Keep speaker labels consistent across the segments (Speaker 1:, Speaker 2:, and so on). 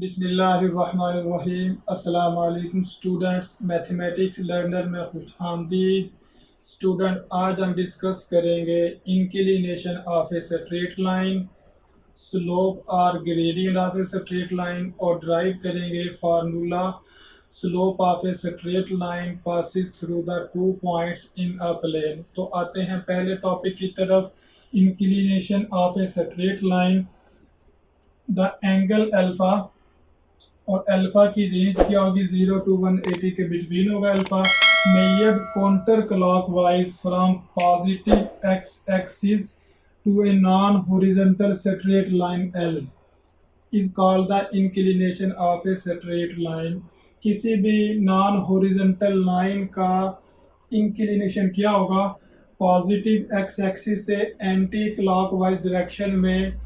Speaker 1: बिस्मिल्लाहिर्रहमानिर्रहीम। अस्सलाम वालेकुम स्टूडेंट्स, मैथमेटिक्स लर्नर में खुश आमदीद। स्टूडेंट, आज हम डिस्कस करेंगे inclination of a straight line, slope और gradient of a straight line और ड्राइव करेंगे formula slope of a straight line passes through the 2 points in a plane. तो आते हैं पहले टॉपिक की तरफ, inclination of a straight line. The angle alpha, और अल्फा की रेंज क्या होगी, 0 to 180 के बिटवीन होगा alpha. Measured counter clockwise from positive x axis to a non horizontal straight line L is called the inclination of a straight line. किसी भी non horizontal line का inclination क्या होगा, पॉजिटिव एक्स एक्सिस से anti clockwise direction में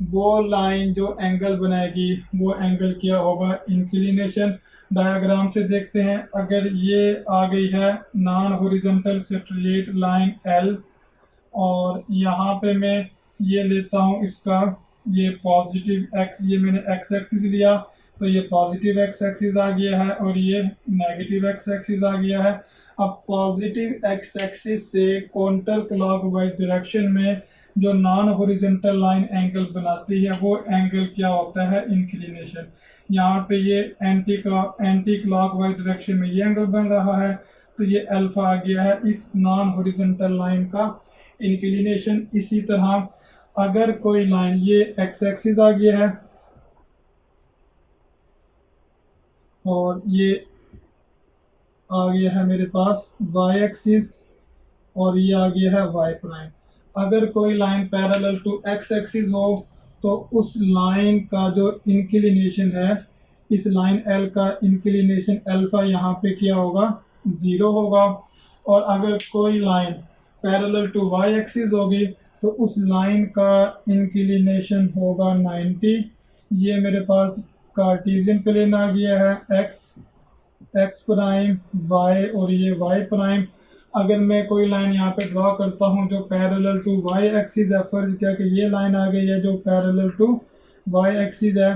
Speaker 1: वो line जो angle बनाएगी वो एंगल क्या होगा, इंक्लिनेशन। डायग्राम से देखते हैं, अगर ये आ गई है non horizontal straight line L और यहाँ पे मैं ये लेता हूँ इसका ये पॉजिटिव एक्स, ये मैंने एक्स एक्सिस लिया तो ये पॉजिटिव एक्स एक्सिस आ गया है और ये नेगेटिव एक्स एक्सिस आ गया है। अब पॉजिटिव एक्स एक्सिस से काउंटर क्लॉकवाइज डायरेक्शन में जो नॉन हॉरिजॉन्टल लाइन एंगल बनाती है वो एंगल क्या होता है, इंक्लिनेशन। यहाँ पे ये एंटी क्लॉकवाइज डायरेक्शन में ये एंगल बन रहा है तो ये अल्फा आ गया है इस नॉन हॉरिजॉन्टल लाइन का इंक्लिनेशन। इसी तरह अगर कोई लाइन, ये एक्स एक्सिस आ गया है और ये आ गया है मेरे पास वाई एक्सिस और ये आ गया है वाई प्राइम। अगर कोई line parallel to x axis हो तो उस लाइन का जो इंक्लिनेशन है, इस लाइन एल का इंक्लिनेशन अल्फा यहाँ पे क्या होगा, 0 होगा। और अगर कोई line parallel to Y axis होगी तो उस लाइन का इंक्लिनेशन होगा 90। ये मेरे पास कार्टेशियन प्लेन आ गया है, एक्स प्राइम वाई और ये वाई प्राइम। अगर मैं कोई लाइन यहाँ पे ड्रॉ करता हूँ जो पैरेलल टू वाई एक्सिस है, फर्ज किया कि ये लाइन आ गई है जो पैरेलल टू वाई एक्सिस है,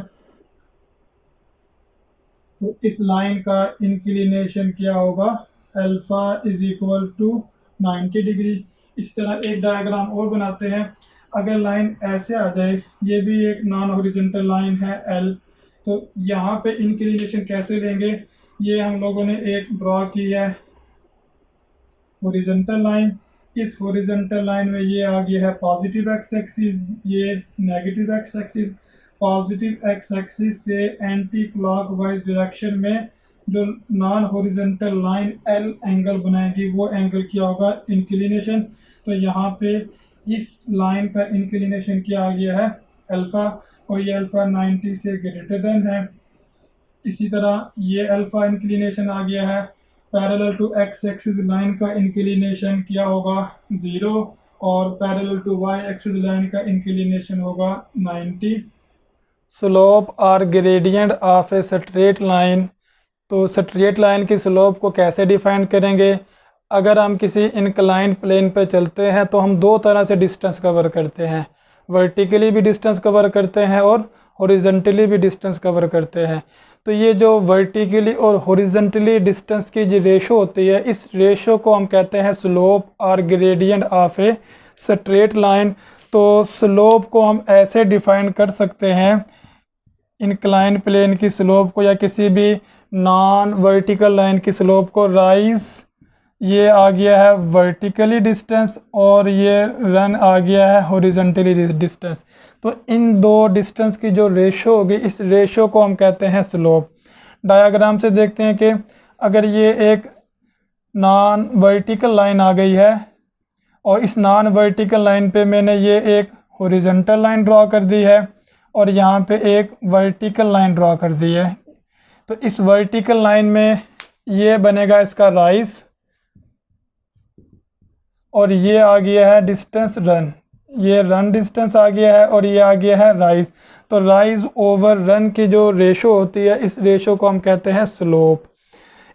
Speaker 1: तो इस लाइन का इंक्लिनेशन क्या होगा, alpha is equal to 90 degree. इस तरह एक डायग्राम और बनाते हैं। अगर लाइन ऐसे आ जाए, ये भी एक नॉन हॉरिजॉन्टल लाइन है एल, तो यहाँ पे इंक्लिनेशन कैसे लेंगे, ये हम लोगों ने एक ड्रॉ की है हॉरिजॉन्टल लाइन। इस हॉरिजॉन्टल लाइन में ये आ गया है पॉजिटिव एक्स एक्सिस, ये negative x axis. Positive x axis से एंटी क्लॉकवाइज डायरेक्शन में जो non horizontal line L angle बनाएगी वो एंगल क्या होगा, इंक्लिनेशन। तो यहाँ पे इस लाइन का इंक्लिनेशन क्या आ गया है, अल्फा, और ये अल्फा 90 से ग्रेटर देन है। इसी तरह ये अल्फा इंक्लिनेशन आ गया है। Parallel to x axis line का इंक्लिनेशन क्या होगा, 0, और parallel to Y axis line का इंक्लिनेशन होगा 90। स्लोप और gradient of a straight line. तो स्ट्रेट लाइन की स्लोप को कैसे डिफाइन करेंगे, अगर हम किसी इंक्लाइंड प्लेन पे चलते हैं तो हम दो तरह से डिस्टेंस कवर करते हैं, वर्टिकली भी डिस्टेंस कवर करते हैं और हॉरिजॉन्टली भी डिस्टेंस कवर करते हैं। तो ये जो वर्टिकली और हॉरिजॉन्टली डिस्टेंस की जो रेशो होती है, इस रेशो को हम कहते हैं स्लोप और gradient of a straight line. तो स्लोप को हम ऐसे डिफाइन कर सकते हैं, इंक्लाइन प्लेन की स्लोप को या किसी भी नॉन वर्टिकल लाइन की स्लोप को, राइज ये आ गया है वर्टिकली डिस्टेंस और ये रन आ गया है हॉरिजॉन्टली डिस्टेंस। तो इन दो डिस्टेंस की जो रेशो होगी, इस रेशो को हम कहते हैं स्लोप। डायग्राम से देखते हैं कि अगर ये एक नॉन वर्टिकल लाइन आ गई है और इस नॉन वर्टिकल लाइन पे मैंने ये एक हॉरिजॉन्टल लाइन ड्रॉ कर दी है और यहाँ पे एक वर्टिकल लाइन ड्रॉ कर दी है, तो इस वर्टिकल लाइन में ये बनेगा इसका राइज और ये आ गया है डिस्टेंस रन, ये रन डिस्टेंस आ गया है और ये आ गया है राइज। तो राइज ओवर रन की जो रेशो होती है, इस रेशो को हम कहते हैं स्लोप।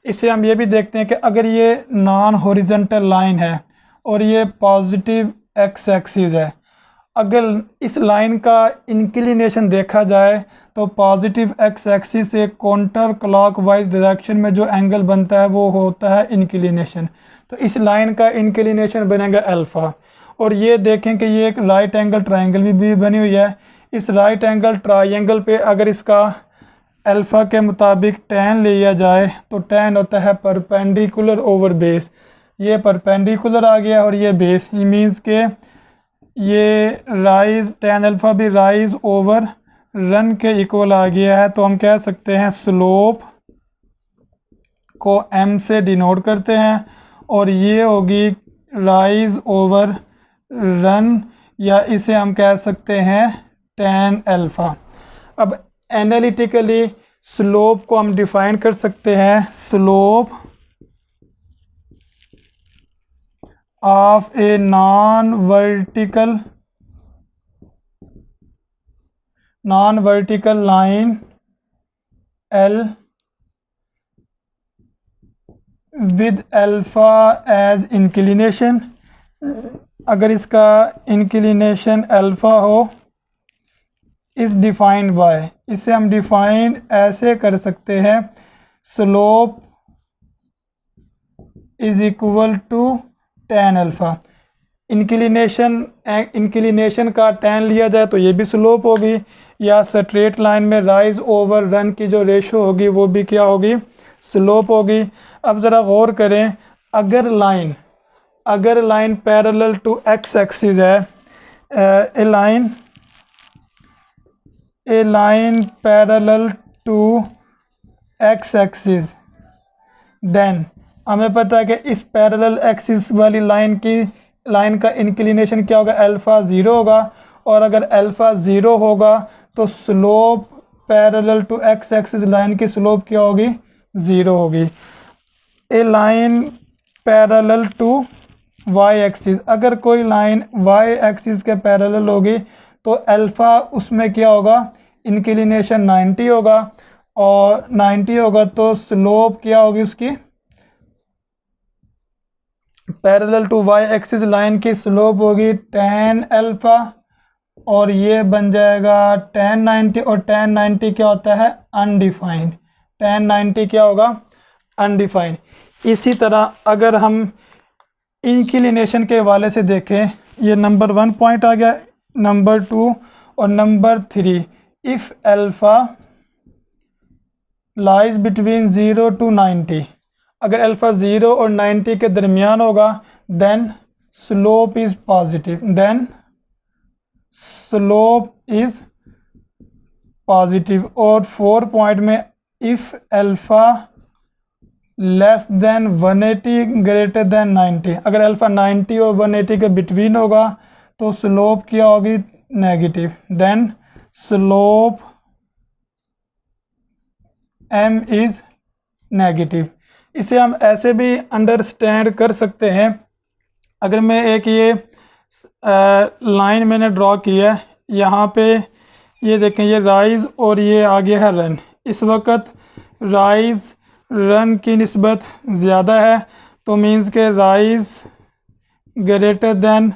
Speaker 1: इससे हम ये भी देखते हैं कि अगर ये नॉन हॉरिजॉन्टल लाइन है और ये पॉजिटिव एक्स एक्सिस है, अगर इस लाइन का इंक्लिनेशन देखा जाए तो पॉजिटिव एक्स एक्सिस से काउंटर क्लॉकवाइज डायरेक्शन में जो एंगल बनता है वो होता है इंक्लिनेशन। तो इस लाइन का इंक्लिनेशन बनेगा अल्फ़ा। और ये देखें कि ये एक राइट एंगल ट्रायंगल भी बनी हुई है। इस राइट एंगल ट्रायंगल पे अगर इसका अल्फ़ा के मुताबिक tan लिया जाए तो tan होता है परपेंडिकुलर ओवर बेस। ये परपेंडिकुलर आ गया और ये बेस, ये मीन्स के ये राइज tan अल्फ़ा भी राइज ओवर रन के इक्वल आ गया है। तो हम कह सकते हैं स्लोप को m से डिनोट करते हैं और ये होगी राइज ओवर रन, या इसे हम कह सकते हैं tan अल्फ़ा। अब एनालिटिकली स्लोप को हम डिफाइन कर सकते हैं, slope of a non vertical line L with alpha as inclination. अगर इसका इंक्लिनेशन अल्फ़ा हो इस डिफाइंड बाय, इसे हम डिफाइन ऐसे कर सकते हैं, slope is equal to tan alpha. Inclination का tan लिया जाए तो ये भी स्लोप होगी, या स्ट्रेट लाइन में राइज ओवर रन की जो रेशो होगी वो भी क्या होगी, स्लोप होगी। अब ज़रा गौर करें, अगर line parallel to x axis है, a line parallel to x axis, then हमें पता है कि इस पैरेलल एक्सिस वाली लाइन का इंक्लिनेशन क्या होगा, अल्फ़ा 0 होगा। और अगर अल्फ़ा 0 होगा तो slope parallel to x axis line की स्लोप क्या होगी, 0 होगी। A line parallel to Y axis, अगर कोई लाइन वाई एक्सिस के पैरेलल होगी तो अल्फ़ा उसमें क्या होगा, इंक्लिनेशन 90 होगा, और 90 होगा तो स्लोप क्या होगी उसकी, parallel to Y axis line की स्लोप होगी tan अल्फ़ा, और ये बन जाएगा tan 90, और tan 90 क्या होता है, अनडिफाइंड। tan 90 क्या होगा, अनडिफाइंड। इसी तरह अगर हम इंक्लिनेशन के हवाले से देखें, ये नंबर 1 पॉइंट आ गया, नंबर 2 और number 3, if alpha lies between 0 to 90, अगर अल्फ़ा 0 और 90 के दरमियान होगा देन स्लोप इज़ पॉजिटिव, और 4 पॉइंट में if alpha less than 180 greater than 90, अगर अल्फ़ा 90 और 180 के बिटवीन होगा तो स्लोप क्या होगी, negative, then slope m is negative. इसे हम ऐसे भी अंडरस्टैंड कर सकते हैं, अगर मैं एक ये लाइन मैंने ड्रॉ किया है, यहाँ पे ये देखें, ये राइज और ये आगे है रन। इस वक्त राइज रन की निस्बत ज़्यादा है, तो मीन्स के राइज ग्रेटर देन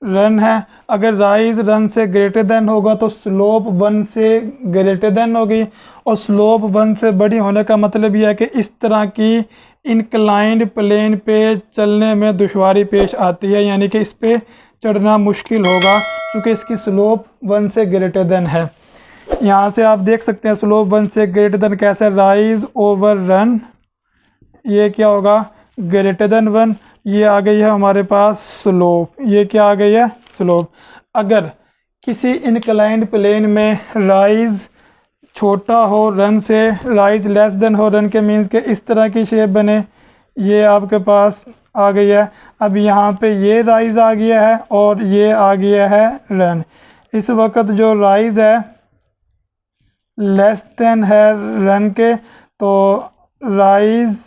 Speaker 1: रन है। अगर राइज रन से ग्रेटर देन होगा तो स्लोप 1 से ग्रेटर देन होगी, और स्लोप 1 से बड़ी होने का मतलब यह है कि इस तरह की इंक्लाइंड प्लेन पे चलने में दुश्वारी पेश आती है, यानी कि इस पे चढ़ना मुश्किल होगा क्योंकि इसकी स्लोप 1 से ग्रेटर देन है। यहाँ से आप देख सकते हैं स्लोप 1 से ग्रेटर देन कैसे, राइज ओवर रन, ये क्या होगा, ग्रेटर देन 1, ये आ गई है हमारे पास स्लोप, ये क्या आ गई है, स्लोप। अगर किसी इंक्लाइंड प्लेन में राइज छोटा हो रन से, राइज लेस देन हो रन के, मीन्स के इस तरह की शेप बने, ये आपके पास आ गई है। अब यहाँ पे ये राइज आ गया है और ये आ गया है रन। इस वक्त जो राइज है लेस देन है रन के, तो राइज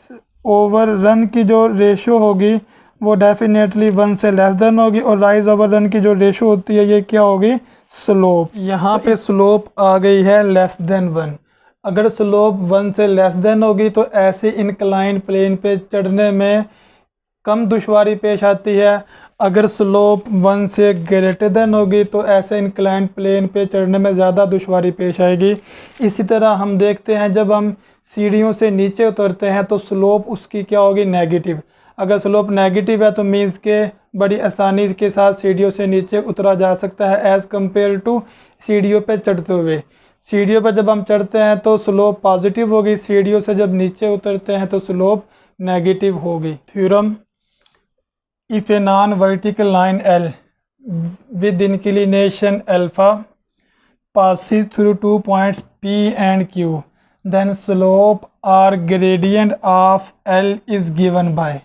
Speaker 1: ओवर रन की जो रेशो होगी वो डेफिनेटली 1 से लेस देन होगी, और राइज ओवर रन की जो रेशो होती है ये क्या होगी, स्लोप। यहाँ पे स्लोप आ गई है लेस देन 1। अगर स्लोप 1 से लेस देन होगी तो ऐसे इंक्लाइन प्लेन पे चढ़ने में कम दुश्वारी पेश आती है। अगर स्लोप 1 से ग्रेटर देन होगी तो ऐसे इंक्लाइंड प्लेन पे चढ़ने में ज़्यादा दुश्वारी पेश आएगी। इसी तरह हम देखते हैं जब हम सीढ़ियों से नीचे उतरते हैं तो स्लोप उसकी क्या होगी, नेगेटिव। अगर स्लोप नेगेटिव है तो मीन्स के बड़ी आसानी के साथ सीढ़ियों से नीचे उतरा जा सकता है एज़ कम्पेयर टू सीढ़ियों पे चढ़ते हुए। सीढ़ियों पर जब हम चढ़ते हैं तो स्लोप पॉजिटिव होगी, सीढ़ियों से जब नीचे उतरते हैं तो स्लोप नेगेटिव होगी। Theorem, if a non-vertical line L with inclination alpha passes through 2 points P and Q, then slope or gradient of L is given by।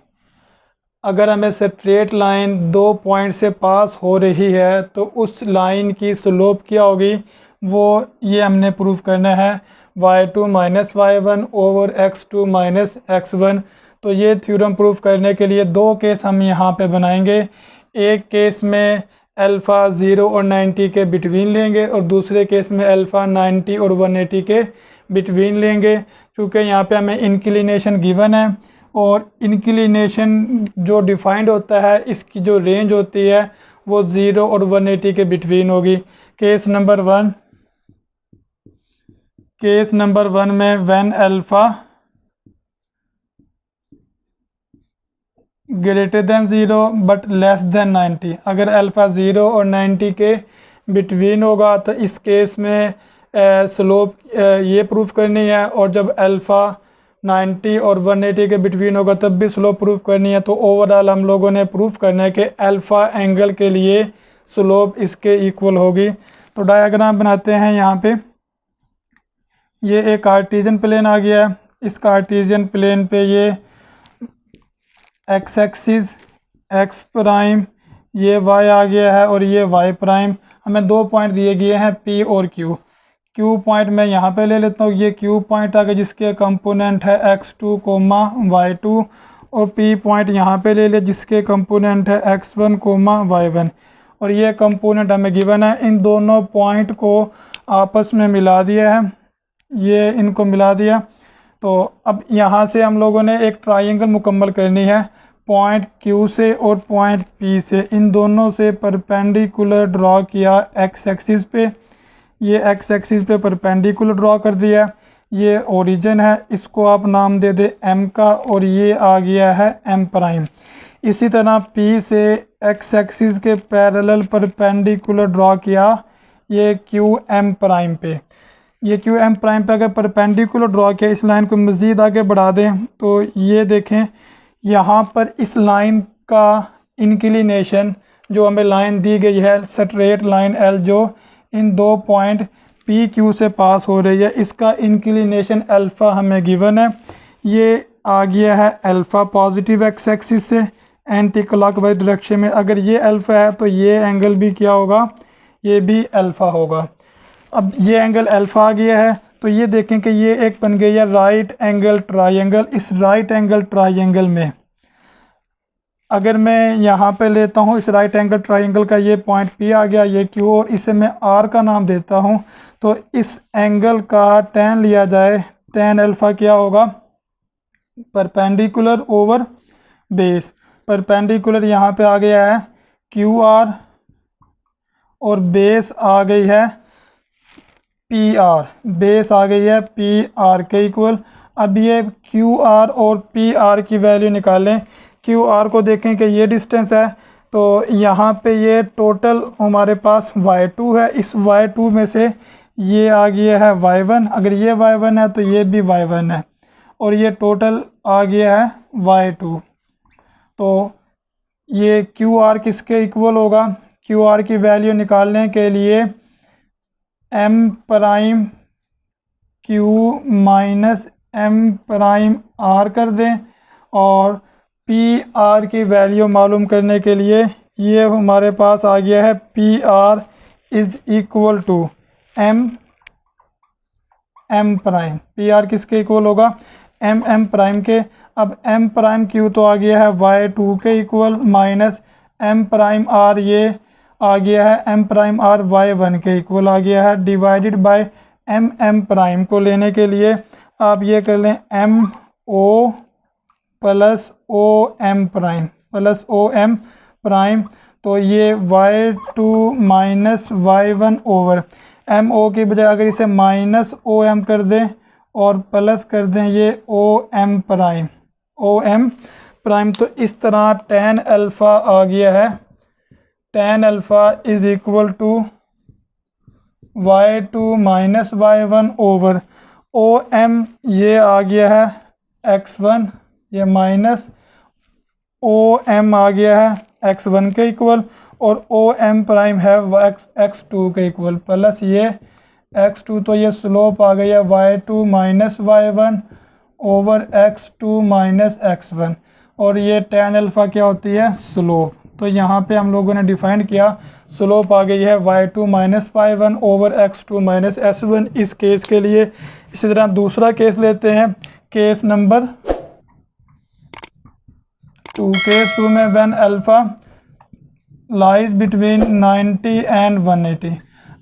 Speaker 1: अगर हमें स्ट्रेट लाइन 2 पॉइंट से पास हो रही है तो उस लाइन की स्लोप क्या होगी, वो ये हमने प्रूफ करना है y2 minus y1 over x2 minus x1। तो ये थ्योरम प्रूफ करने के लिए दो केस हम यहाँ पे बनाएंगे। एक केस में अल्फ़ा 0 और 90 के बिटवीन लेंगे और दूसरे केस में अल्फ़ा 90 और 180 के बिटवीन लेंगे। क्योंकि यहाँ पे हमें इंक्लिनेशन गिवन है और इंक्लिनेशन जो डिफाइंड होता है इसकी जो रेंज होती है वो 0 और 180 के बिटवीन होगी। केस नंबर वन में when alpha greater than 0 but less than 90, अगर अल्फ़ा 0 और 90 के बिटवीन होगा तो इस केस में स्लोप ये प्रूफ करनी है, और जब अल्फ़ा 90 और 180 के बिटवीन होगा तब भी स्लोप प्रूफ करनी है। तो ओवरऑल हम लोगों ने प्रूफ करना है कि अल्फ़ा एंगल के लिए स्लोप इसके इक्वल होगी। तो डायग्राम बनाते हैं। यहाँ पे ये एक कार्टेशियन प्लेन आ गया है। इस कार्टेशियन प्लेन पे ये एक्स एक्सिस एक्स प्राइम, ये वाई आ गया है और ये वाई प्राइम। हमें दो पॉइंट दिए गए हैं पी और क्यू। क्यू पॉइंट मैं यहाँ पे ले लेता हूँ, ये क्यू पॉइंट आ गया जिसके कंपोनेंट है x2 कोमा y2, और पी पॉइंट यहाँ पे ले ले जिसके कंपोनेंट है x1 कोमा y1, और ये कंपोनेंट हमें गिवन है। इन दोनों पॉइंट को आपस में मिला दिया है, ये इनको मिला दिया। तो अब यहाँ से हम लोगों ने एक ट्रायंगल मुकम्मल करनी है। पॉइंट Q से और पॉइंट P से, इन दोनों से परपेंडिकुलर ड्रॉ किया एक्स एक्सिस पे। ये एक्स एक्सिस पे परपेंडिकुलर ड्रॉ कर दिया। ये ओरिजिन है, इसको आप नाम दे दे M का, और ये आ गया है M प्राइम। इसी तरह P से एक्स एक्सिस के पैरेलल परपेंडिकुलर ड्रॉ किया ये QM प्राइम पे। ये QM प्राइम पे अगर परपेंडिकुलर ड्रॉ किया, इस लाइन को मज़ीद आगे बढ़ा दें तो ये देखें यहाँ पर इस लाइन का इंक्लिनेशन जो हमें लाइन दी गई है स्ट्रेट लाइन L जो इन दो पॉइंट PQ से पास हो रही है, इसका इंक्लिनेशन अल्फ़ा हमें गिवन है। ये आ गया है अल्फ़ा पॉजिटिव एक्स एक्सिस से एंटी क्लॉकवाइज डायरेक्शन में। अगर ये अल्फ़ा है तो ये एंगल भी क्या होगा, ये भी अल्फ़ा होगा। अब ये एंगल अल्फ़ा आ गया है तो ये देखें कि ये एक बन गई है राइट एंगल ट्रायंगल। इस राइट एंगल ट्रायंगल में अगर मैं यहाँ पे लेता हूँ इस राइट एंगल ट्रायंगल का ये पॉइंट P आ गया, ये Q, और इसे मैं R का नाम देता हूँ। तो इस एंगल का tan लिया जाए, tan अल्फ़ा क्या होगा, परपेंडिकुलर ओवर बेस। परपेंडिकुलर यहाँ पे आ गया है QR और बेस आ गई है PR, बेस आ गई है PR के इक्वल। अब ये QR और PR की वैल्यू निकालें। QR को देखें कि ये डिस्टेंस है, तो यहाँ पे ये टोटल हमारे पास y2 है। इस y2 में से ये आ गया है y1, अगर ये y1 है तो ये भी y1 है, और ये टोटल आ गया है y2। तो ये QR किसके इक्वल होगा, QR की वैल्यू निकालने के लिए M prime Q minus M prime R कर दें, और PR की वैल्यू मालूम करने के लिए ये हमारे पास आ गया है PR is equal to M prime. PR किसके इक्वल होगा, M प्राइम के। अब M प्राइम Q तो आ गया है y2 के equal, minus M prime R ये आ गया है M प्राइम R y1 के इक्वल आ गया है, डिवाइडेड बाय M प्राइम को लेने के लिए आप ये कर लें MO plus OM prime plus OM, prime, तो ये y2 minus y1 over M O की बजाय अगर इसे माइनस ओ एम कर दें और प्लस कर दें ये ओ एम प्राइम, तो इस तरह tan अल्फ़ा आ गया है। tan alpha is equal to y2 minus y1 over O M, ये आ गया है x1, ये माइनस ओ एम आ गया है x1 के इक्वल, और ओ एम प्राइम है x2 के इक्वल, प्लस ये x2, तो ये स्लोप आ गई है y2 minus y1 over x2 minus x1, और ये tan अल्फ़ा क्या होती है, स्लोप। तो यहाँ पे हम लोगों ने डिफाइन किया, स्लोप आ गई है y2 minus y1 over x2 minus s1 इस केस के लिए। इसी तरह दूसरा केस लेते हैं, केस नंबर 2। केस 2 में when alpha lies between 90 and 180,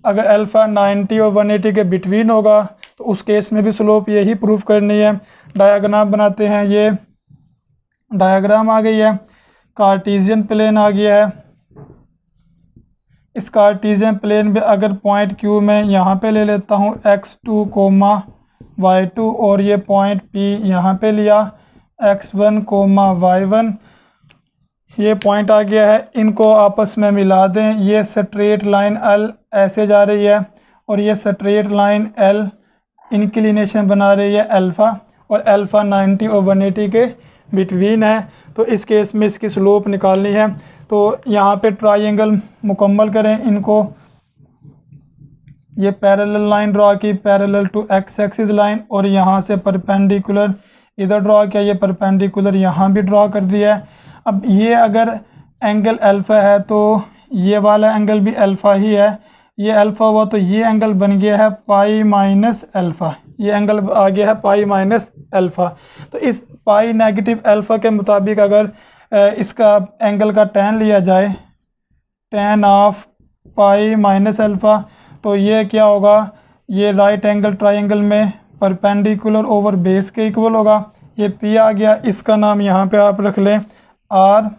Speaker 1: अगर अल्फ़ा 90 और 180 के बिटवीन होगा तो उस केस में भी स्लोप यही प्रूफ करनी है। डायग्राम बनाते हैं, ये डायग्राम आ गई है, कार्टीजियन प्लेन आ गया है। इस कार्टीजियन प्लेन में अगर पॉइंट Q में यहाँ पे ले लेता हूँ x2 कोमा y2, और ये पॉइंट P यहाँ पे लिया x1 कोमा y1, ये पॉइंट आ गया है। इनको आपस में मिला दें, ये स्ट्रेट लाइन L ऐसे जा रही है और ये स्ट्रेट लाइन L इंक्लिनेशन बना रही है अल्फ़ा, और अल्फ़ा 90 और 180 के बिटवीन है। तो इस केस में इसकी स्लोप निकालनी है, तो यहाँ पे ट्रायंगल मुकम्मल करें इनको। ये पैरेलल लाइन ड्रा की, parallel to x axis line, और यहाँ से परपेंडिकुलर इधर ड्रा किया, ये परपेंडिकुलर यहाँ भी ड्रा कर दिया है। अब ये अगर एंगल अल्फ़ा है तो ये वाला एंगल भी अल्फ़ा ही है, ये अल्फ़ा हुआ तो ये एंगल बन गया है पाई माइनस अल्फ़ा, ये एंगल आ गया है पाई माइनस अल्फ़ा। तो इस पाई नेगेटिव अल्फ़ा के मुताबिक अगर इसका एंगल का tan लिया जाए, tan of pi minus alpha, तो ये क्या होगा, ये राइट एंगल ट्रायंगल में परपेंडिकुलर ओवर बेस के इक्वल होगा। ये P आ गया, इसका नाम यहाँ पे आप रख लें R,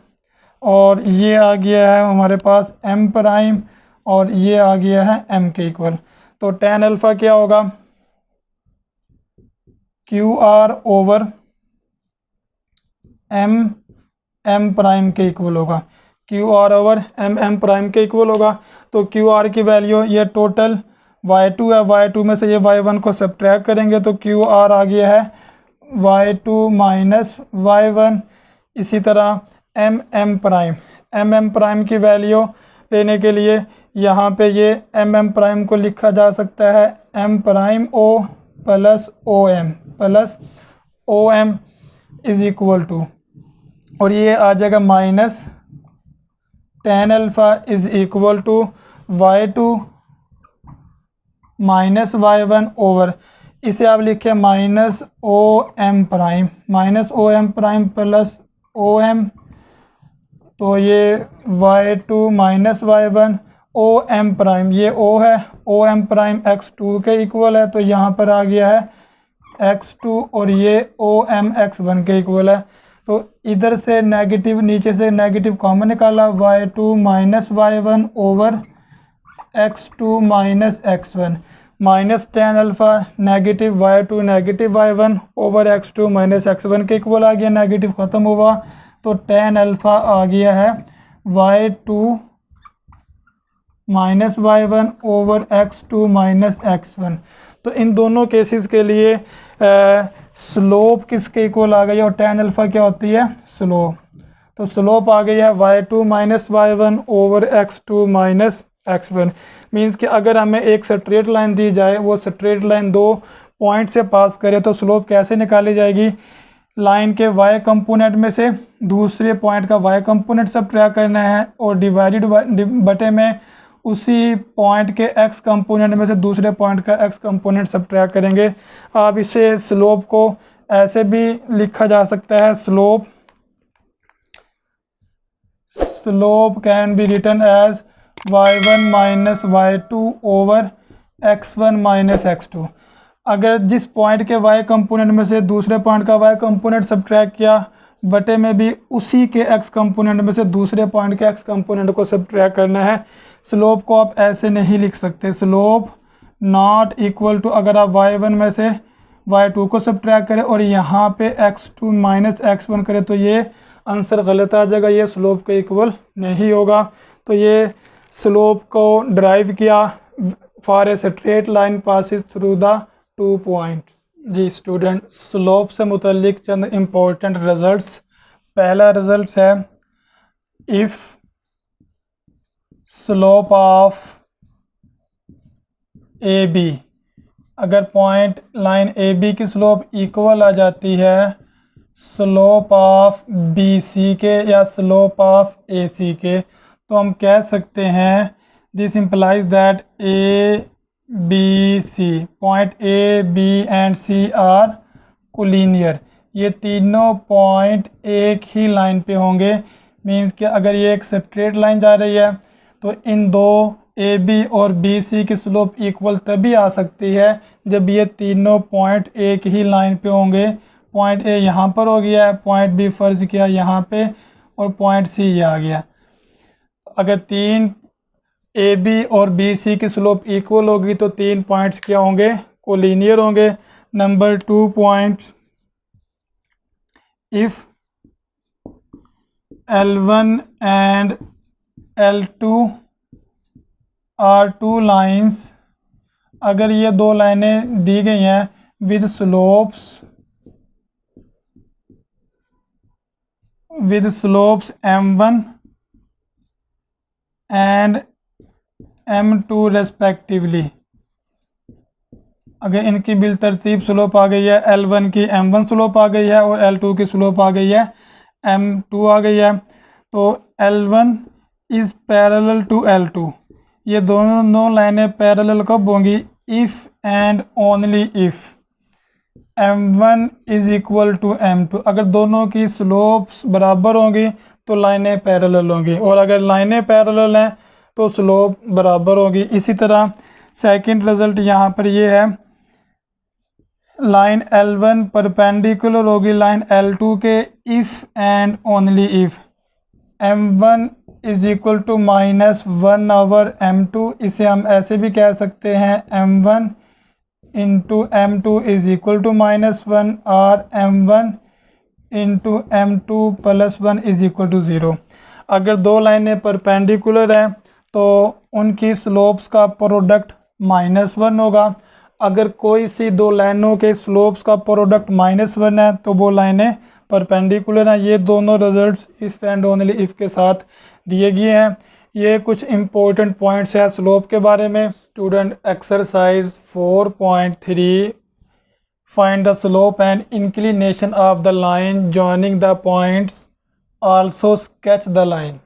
Speaker 1: और ये आ गया है हमारे पास M प्राइम, और ये आ गया है M के इक्वल। तो tan अल्फ़ा क्या होगा, QR ओवर M प्राइम के इक्वल होगा, QR ओवर M प्राइम के इक्वल होगा। तो QR की वैल्यू ये टोटल y2 है, y2 में से ये y1 को सब्ट्रैक्ट करेंगे तो QR आ गया है y2 माइनस y1। इसी तरह M प्राइम की वैल्यू लेने के लिए यहाँ पे ये M प्राइम को लिखा जा सकता है M prime O plus O M is equal to, और ये आ जाएगा minus tan alpha is equal to y2 minus y1 over, इसे आप लिखें minus O M prime plus O M, तो ये y2 minus y1 O M prime, ये O है, ओ एम प्राइम x2 के इक्वल है, तो यहाँ पर आ गया है x2, और ये ओ एम x1 के इक्वल है। तो इधर से नेगेटिव, नीचे से नेगेटिव कॉमन निकाला, y2 minus y1 over x2 minus x1, minus tan alpha negative y2 negative y1 over x2 minus x1 के इक्वल आ गया, नेगेटिव ख़त्म हुआ, तो tan अल्फ़ा आ गया है y2 minus y1 over x2 minus x1। तो इन दोनों केसेस के लिए स्लोप किसके इक्वल आ गई है, और tan अल्फ़ा क्या होती है, स्लोप। तो स्लोप आ गई है y2 minus y1 over x2 minus x1। Means कि अगर हमें एक स्ट्रेट लाइन दी जाए, वो स्ट्रेट लाइन दो पॉइंट से पास करे, तो स्लोप कैसे निकाली जाएगी, लाइन के y कंपोनेंट में से दूसरे पॉइंट का y कंपोनेंट सब्ट्रैक्ट करना है, और डिवाइडेड बटे में उसी पॉइंट के x कंपोनेंट में से दूसरे पॉइंट का x कंपोनेंट सब्ट्रैक्ट करेंगे। आप इसे स्लोप को ऐसे भी लिखा जा सकता है, slope can be written as y1 minus y2 over x1 minus x2। अगर जिस पॉइंट के y कंपोनेंट में से दूसरे पॉइंट का y कंपोनेंट सब्ट्रैक्ट किया बटे में भी उसी के एक्स कंपोनेंट में से दूसरे पॉइंट के एक्स कंपोनेंट को सब्ट्रैक्ट करना है। स्लोप को आप ऐसे नहीं लिख सकते, स्लोप नॉट इक्वल टू, अगर आप y1 में से y2 को सब्ट्रैक्ट करें और यहाँ पे x2 माइनस x1 करें तो ये आंसर गलत आ जाएगा, ये स्लोप के इक्वल नहीं होगा। तो ये स्लोप को ड्राइव किया for a straight line passes through the 2 point. जी स्टूडेंट, स्लोप से मुतल्लिक चंद इम्पोर्टेंट रिजल्ट्स। पहला रिजल्ट है, if slope of A B, अगर पॉइंट लाइन ए बी की स्लोप इक्वल आ जाती है स्लोप ऑफ बी सी के या स्लोप ऑफ ए सी के, तो हम कह सकते हैं this implies that A B C, point A B and C are collinear, ये तीनों पॉइंट एक ही लाइन पे होंगे। मींस कि अगर ये एक स्ट्रेट लाइन जा रही है तो इन दो ए बी और बी सी की स्लोप इक्वल तभी आ सकती है जब ये तीनों पॉइंट एक ही लाइन पे होंगे। पॉइंट ए यहाँ पर हो गया है, पॉइंट बी फर्ज किया यहाँ पे, और पॉइंट सी ये आ गया। अगर तीन ए बी और बी सी की स्लोप इक्वल होगी तो तीन पॉइंट्स क्या होंगे, कोलिनियर होंगे। Number 2 points, if L1 and L2 are 2 lines, अगर ये दो लाइनें दी गई हैं with slopes M1 and M2 respectively, अगर इनकी बिल तरतीब स्लोप आ गई है, L1 की M1 स्लोप आ गई है और L2 की स्लोप आ गई है M2 आ गई है, तो L1 is parallel to L2, ये दोनों लाइनें पैरेलल कब होंगी, if and only if M1 is equal to M2, अगर दोनों की स्लोप्स बराबर होंगी तो लाइनें पैरेलल होंगी, और अगर लाइनें पैरेलल हैं तो स्लोप बराबर होगी। इसी तरह सेकंड रिज़ल्ट यहाँ पर ये है, लाइन L1 परपेंडिकुलर होगी लाइन L2 के if and only if M1 is equal to -1 over M2, इसे हम ऐसे भी कह सकते हैं M1 into M2 is equal to -1 और M1 into M2 + 1 is equal to 0। अगर दो लाइनें परपेंडिकुलर हैं तो उनकी स्लोप्स का प्रोडक्ट -1 होगा। अगर कोई सी दो लाइनों के स्लोप्स का प्रोडक्ट -1 है तो वो लाइनें परपेंडिकुलर हैं। ये दोनों results if and only if के साथ दिए गए हैं। ये कुछ इम्पोर्टेंट पॉइंट्स हैं स्लोप के बारे में। Student, exercise 4.3, find the slope and inclination of the line joining the points, also sketch the line.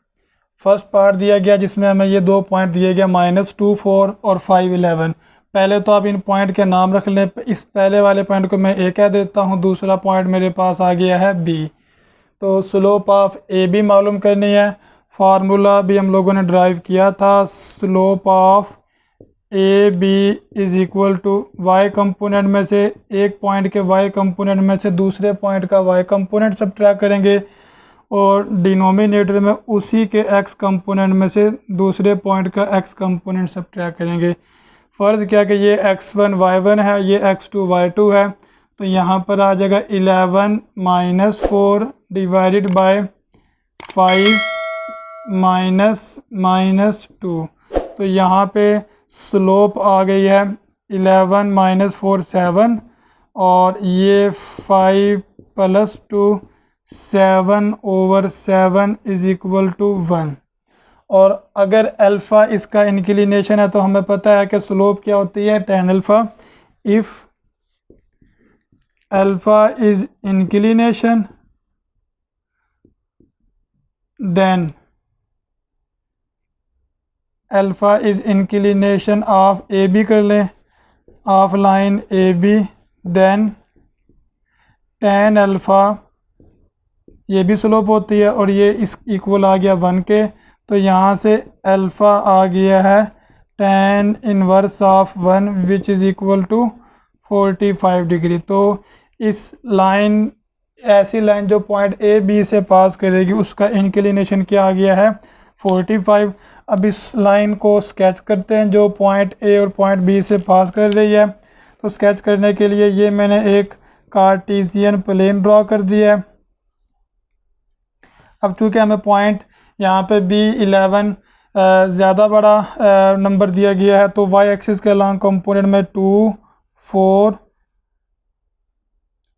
Speaker 1: First part दिया गया जिसमें हमें ये दो पॉइंट दिए गए -2, 4 और 5, 11। पहले तो आप इन पॉइंट के नाम रख लें। इस पहले वाले पॉइंट को मैं ए कह देता हूँ, दूसरा पॉइंट मेरे पास आ गया है बी। तो स्लोप ऑफ ए बी मालूम करनी है। फार्मूला भी हम लोगों ने ड्राइव किया था, slope of A B is equal to Y component में से एक पॉइंट के वाई कंपोनेंट में से दूसरे पॉइंट का वाई कंपोनेंट सब्ट्रैक्ट करेंगे और डिनोमिनेटर में उसी के एक्स कंपोनेंट में से दूसरे पॉइंट का एक्स कंपोनेंट सब्ट्रैक्ट करेंगे। फ़र्ज़ किया कि ये x1 y1 है, ये x2 y2 है, तो यहाँ पर आ जाएगा 11 - 4 डिवाइडेड बाय 5 -2। तो यहाँ पे स्लोप आ गई है 11 - 4 7, और ये 5 + 2 7 ओवर 7 इज़ इक्वल टू 1। और अगर अल्फ़ा इसका इंक्लिनेशन है तो हमें पता है कि स्लोप क्या होती है, tan alpha. If alpha is inclination then alpha is inclination of A B कर लें, of line A B, then tan alpha ये भी स्लोप होती है और ये इस इक्वल आ गया 1 के, तो यहाँ से अल्फ़ा आ गया है tan inverse of 1 which is equal to 45 degree. तो इस लाइन ऐसी लाइन जो पॉइंट ए बी से पास करेगी उसका इंक्लिनेशन क्या आ गया है 45। अब इस लाइन को स्केच करते हैं जो पॉइंट ए और पॉइंट बी से पास कर रही है। तो स्केच करने के लिए ये मैंने एक कार्टेशियन प्लेन ड्रॉ कर दिया है। अब चूँकि हमें पॉइंट यहाँ पे B11 ज़्यादा बड़ा नंबर दिया गया है तो वाई एक्सिस के लॉन्ग कंपोनेंट में 2, 4,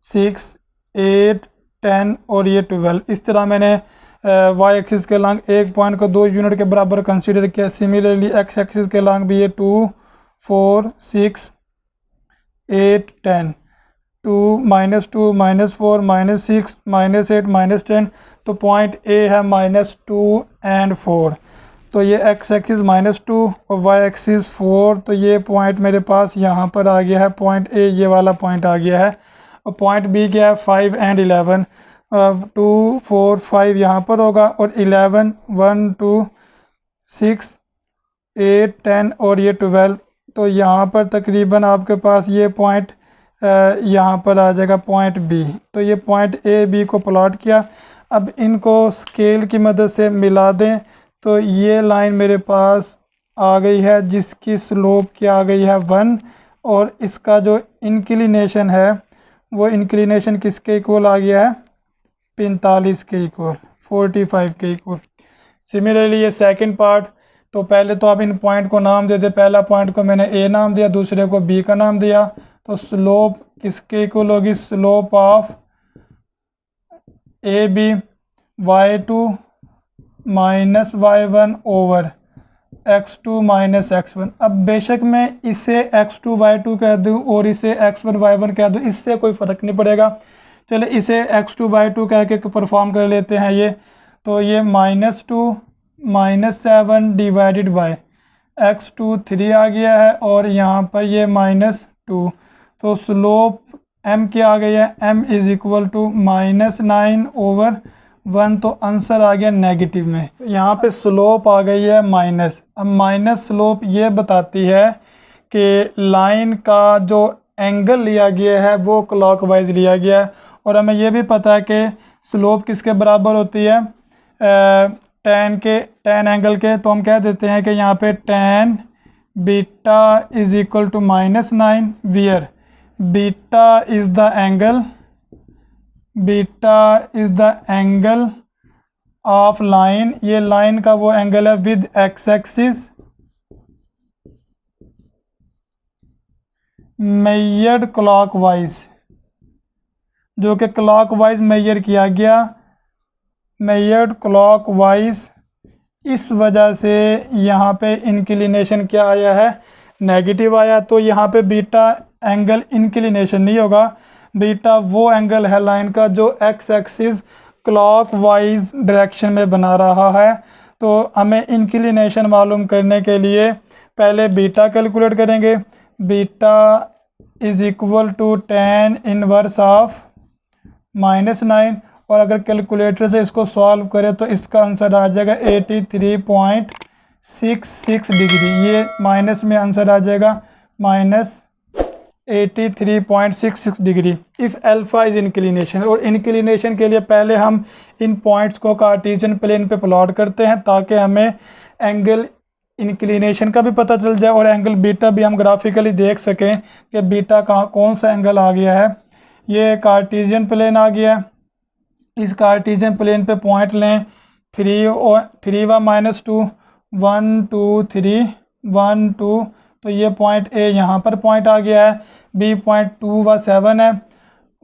Speaker 1: 6, 8, 10 और ये 12 इस तरह मैंने वाई एक्सिस के लॉन्ग एक पॉइंट को 2 यूनिट के बराबर कंसीडर किया। सिमिलरली एक्स एक्सिस के लॉन्ग भी ये 2, 4, 6, 8, 10, 2, -2, -4, -6, -8, -10 तो पॉइंट ए है -2 एंड 4। तो ये एक्स एक्सिस -2 और वाई एक्सिस 4 तो ये पॉइंट मेरे पास यहाँ पर आ गया है। पॉइंट ए ये वाला पॉइंट आ गया है और पॉइंट बी क्या है 5 एंड 11। 2, 4, 5 यहाँ पर होगा और 11, 1, 2, 6, 8, 10 और ये 12 तो यहाँ पर तकरीबन आपके पास ये पॉइंट यहाँ पर आ जाएगा पॉइंट बी। तो ये पॉइंट ए बी को प्लॉट किया। अब इनको स्केल की मदद से मिला दें तो ये लाइन मेरे पास आ गई है जिसकी स्लोप क्या आ गई है 1 और इसका जो इंक्लिनेशन है वो इंक्लिनेशन किसके इक्वल आ गया है 45 के इक्वल, 45 के इक्वल। सिमिलरली ये सेकंड पार्ट तो पहले तो आप इन पॉइंट को नाम दे दे। पहला पॉइंट को मैंने ए नाम दिया, दूसरे को बी का नाम दिया। तो स्लोप किसके इक्वल होगी, slope of A B y2 minus y1 over x2 minus x1। अब बेशक मैं इसे x2 y2 कह दूँ और इसे x1 y1 कह दूँ, इससे कोई फ़र्क नहीं पड़ेगा। चले इसे x2 y2 कह के परफॉर्म कर लेते हैं ये। तो ये -2 -7 डिवाइडेड बाय x2 3 आ गया है और यहाँ पर ये -2। तो स्लोप m क्या आ गई है, m is equal to -9 over 1 तो आंसर आ गया नेगेटिव में। यहाँ पे स्लोप आ गई है माइनस। अब माइनस स्लोप ये बताती है कि लाइन का जो एंगल लिया गया है वो क्लॉकवाइज लिया गया है और हमें ये भी पता है कि स्लोप किसके बराबर होती है tan एंगल के। तो हम कह देते हैं कि यहाँ पे tan beta is equal to -9 where beta is the angle of line. ये लाइन का वो एंगल है with X axis measured clockwise, जो कि क्लॉकवाइज मेजर किया गया, मेजर्ड क्लॉकवाइज। इस वजह से यहाँ पे इंक्लिनेशन क्या आया है, नेगेटिव आया। तो यहाँ पे बीटा एंगल इंक्लिनेशन नहीं होगा, बीटा वो एंगल है लाइन का जो एक्स एक्सिस क्लॉकवाइज डायरेक्शन में बना रहा है। तो हमें इंक्लिनेशन मालूम करने के लिए पहले बीटा कैलकुलेट करेंगे। Beta is equal to tan inverse of -9 और अगर कैलकुलेटर से इसको सॉल्व करें तो इसका आंसर आ जाएगा 83.66 डिग्री। ये माइनस में आंसर आ जाएगा -83.66 degree if alpha is inclination. और इंक्लिनेशन के लिए पहले हम इन पॉइंट्स को कार्टेशियन प्लेन पे प्लॉट करते हैं ताकि हमें एंगल इंक्लिनेशन का भी पता चल जाए और एंगल बीटा भी हम ग्राफिकली देख सकें कि बीटा कौन सा एंगल आ गया है। ये कार्टेशियन प्लेन आ गया है। इस कार्टेशियन प्लेन पे पॉइंट लें 3 और 3 व -2 1 2 3 1 2 तो ये पॉइंट ए यहाँ पर पॉइंट आ गया है। बी पॉइंट 2 व 7 है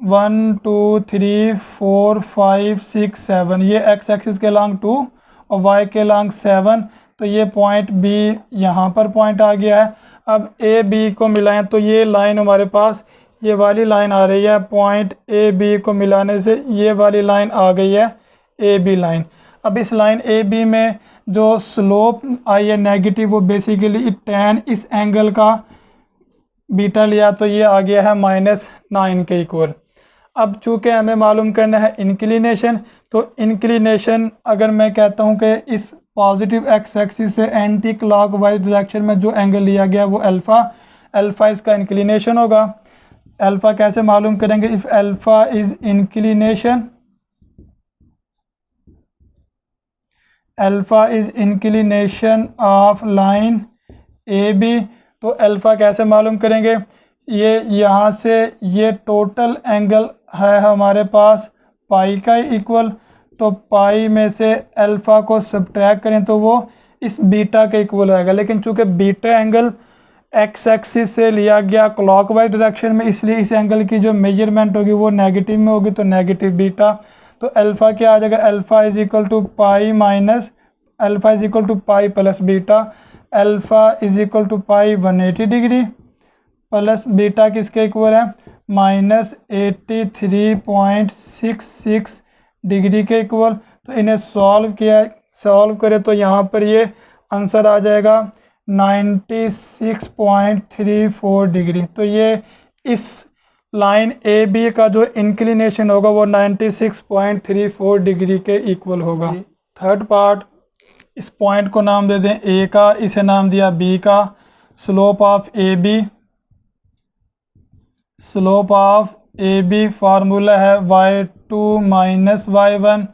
Speaker 1: 1 2 3 4 5 6 7 ये एक्स एक्सिस के लॉन्ग 2 और वाई के लॉन्ग 7 तो ये पॉइंट बी यहाँ पर पॉइंट आ गया है। अब ए बी को मिलाएं तो ये लाइन हमारे पास ये वाली लाइन आ रही है। पॉइंट ए बी को मिलाने से ये वाली लाइन आ गई है ए बी लाइन। अब इस लाइन ए बी में जो स्लोप आई है नेगेटिव वो बेसिकली tan इस एंगल का बीटा लिया तो ये आ गया है -9 के इक्वल। अब चूँकि हमें मालूम करना है इंक्लिनेशन, तो इंक्लिनेशन अगर मैं कहता हूँ कि इस पॉजिटिव एक्स एक्सिस से एंटी क्लॉकवाइज डायरेक्शन में जो एंगल लिया गया वो अल्फ़ा इसका इंक्लिनेशन होगा। अल्फ़ा कैसे मालूम करेंगे? If alpha is inclination, alpha is inclination of line A B, तो अल्फ़ा कैसे मालूम करेंगे? ये यहाँ से ये टोटल एंगल है हमारे पास पाई का इक्वल, तो पाई में से अल्फ़ा को सब्ट्रैक्ट करें तो वो इस बीटा के इक्वल आएगा। लेकिन चूंकि बीटा एंगल एक्स एक्सिस से लिया गया क्लॉकवाइज डायरेक्शन में, इसलिए इस एंगल की जो मेजरमेंट होगी वो नेगेटिव में होगी, तो नेगेटिव बीटा। तो अल्फ़ा क्या आ जाएगा? Alpha is equal to pi minus alpha is equal to pi plus beta. Alpha is equal to pi 180 degree plus beta किसके इक्वल है? माइनस 83.66 डिग्री के इक्वल। तो इन्हें सॉल्व करें तो यहाँ पर ये आंसर आ जाएगा 96.34 डिग्री। तो ये इस लाइन ए बी का जो इंक्लिनेशन होगा वो 96.34 डिग्री के इक्वल होगा। थर्ड पार्ट, इस पॉइंट को नाम दे दें ए का, इसे नाम दिया बी का। Slope of A B, slope of A B formula है y2 minus y1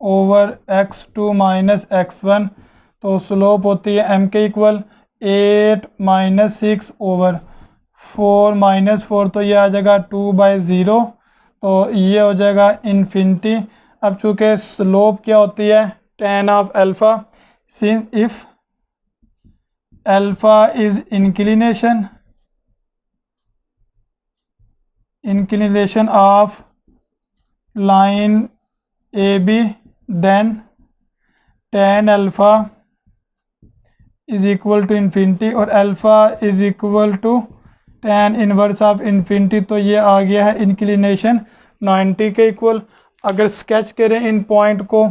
Speaker 1: over x2 minus x1। तो स्लोप होती है m के इक्वल 8 माइनस 6 ओवर 4 माइनस 4, तो ये आ जाएगा 2/0, तो ये हो जाएगा इन्फिनिटी। अब चूँकि स्लोप क्या होती है? tan of alpha, since if alpha is inclination of line AB, then tan alpha is equal to infinity और alpha is equal to tan inverse of infinity. तो ये आ गया है इंक्लिनेशन 90 के इक्वल। अगर स्केच करें इन पॉइंट को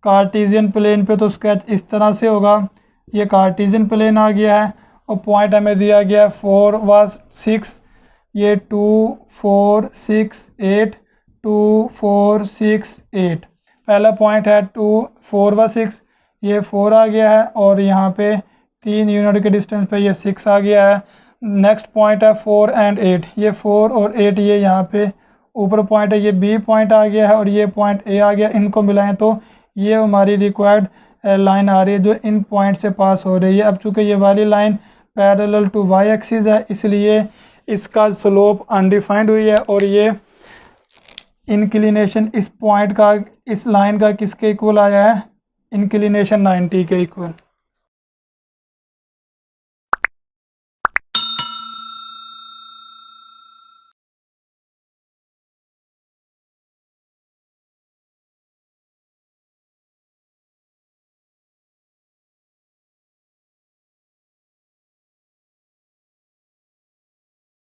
Speaker 1: कार्टेशियन प्लेन पे तो स्केच इस तरह से होगा। ये कार्टेशियन प्लेन आ गया है और पॉइंट हमें दिया गया 4 व 6, ये 2 4 6 8 2 4 6 8। पहला पॉइंट है 2 4 व 6, ये 4 आ गया है और यहाँ पे 3 यूनिट के डिस्टेंस पे ये 6 आ गया है। नेक्स्ट पॉइंट है 4 एंड 8, ये 4 और 8 ये यहाँ पे ऊपर पॉइंट है, ये बी पॉइंट आ गया है और ये पॉइंट ए आ गया। इनको मिलाएं तो ये हमारी रिक्वायर्ड लाइन आ रही है जो इन पॉइंट से पास हो रही है। अब चूँकि ये वाली line parallel to Y axis है, इसलिए इसका स्लोप अनडिफाइंड हुई है और ये इंक्लिनेशन इस पॉइंट का, इस लाइन का किसके इक्वल आया है? इंक्लिनेशन 90 के इक्वल।